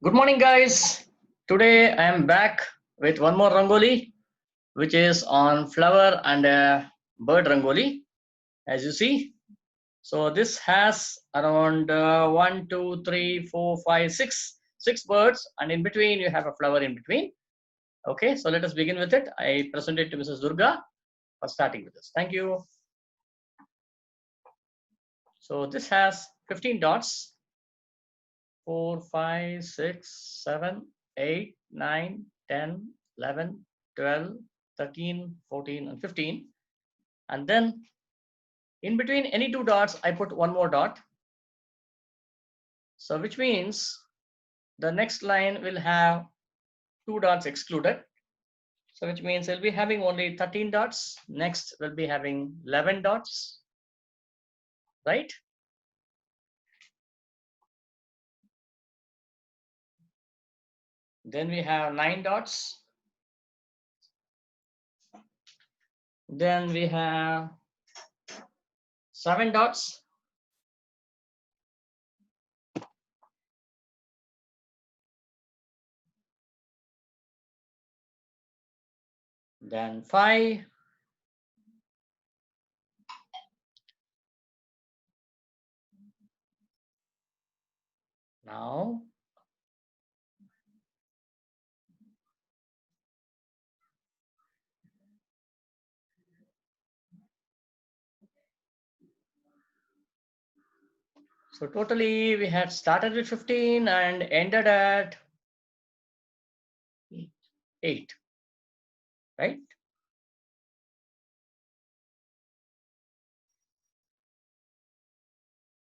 Good morning, guys. Today I am back with one more rangoli, which is on flower and bird rangoli, as you see. So this has around 1, 2, 3, 4, 5, 6 birds, and in between you have a flower in between. Okay, so let us begin with it. I present it to Mrs. Durga for starting with this. Thank you. So this has 15 dots. 4, 5, 6, 7, 8, 9, 10, 11, 12, 13, 14, and 15. And then in between any two dots, I put one more dot. So which means the next line will have two dots excluded. So which means we'll be having only 13 dots. Next we'll be having 11 dots, right? Then we have 9 dots. Then we have 7 dots. Then 5. Now so totally we had started with 15 and ended at 8, right?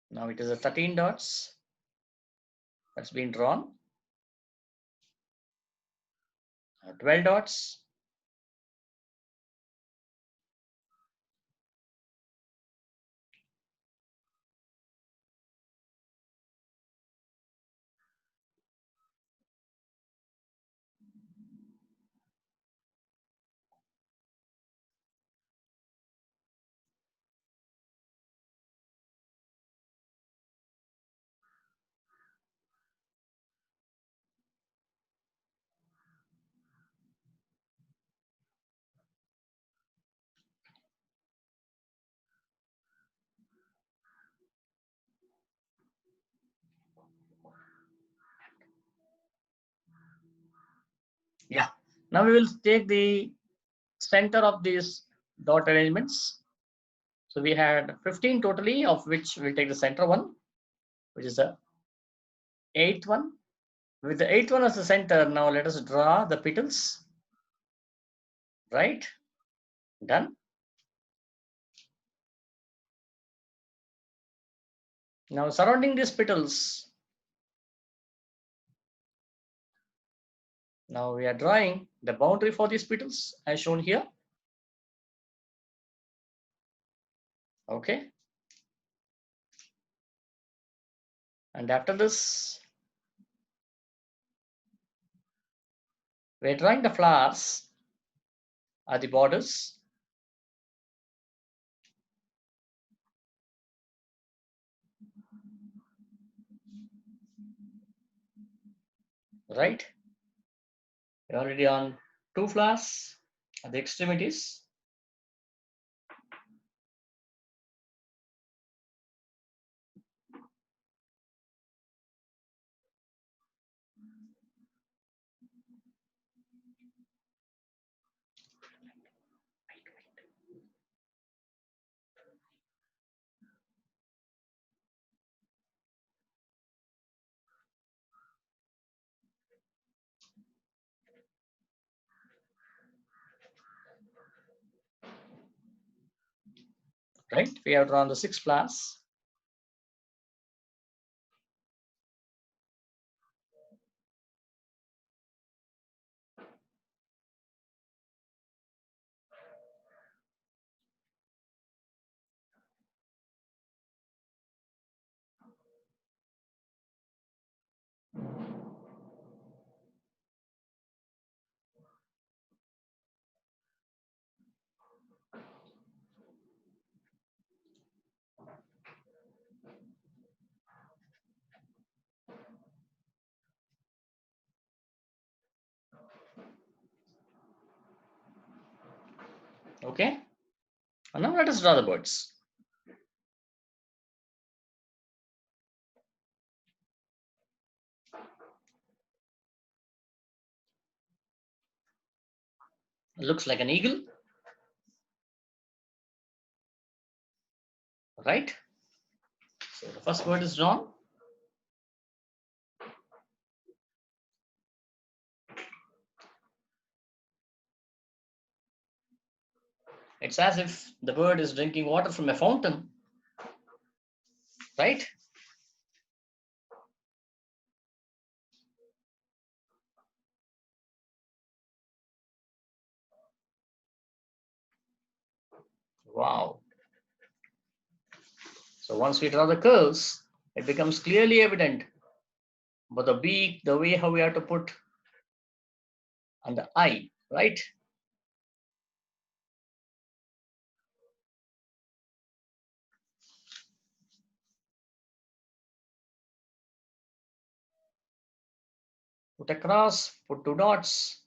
Now it is a 13 dots that's been drawn. 12 dots. Yeah. Now we will take the center of these dot arrangements. So we had 15 totally, of which we'll take the center one, which is the 8th one. With the 8th one as the center, now let us draw the petals. Right? Done. Now surrounding these petals, now we are drawing the boundary for these petals as shown here. Okay. And after this, we're drawing the flowers at the borders. Right? We're already on 2 flowers at the extremities. Right? We have drawn the 6 flowers. Okay. And now let us draw the birds. It looks like an eagle, right? So the first bird is drawn. It's as if the bird is drinking water from a fountain, right? Wow. So once we draw the curves, it becomes clearly evident. But the beak, the way how we have to put, and the eye, right? Put a cross, put two dots,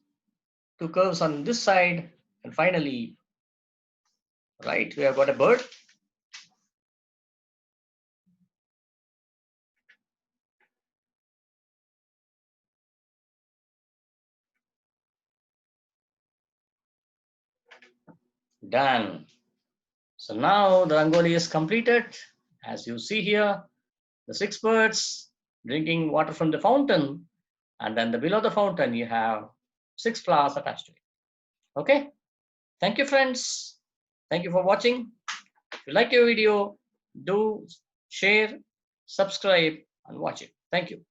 two curves on this side, and finally, right, we have got a bird. Done. So now the rangoli is completed. As you see here, the six birds drinking water from the fountain, and then below the fountain you have six flowers attached to it. Okay. Thank you, friends. Thank you for watching. If you like your video, do share, subscribe, and watch it. Thank you.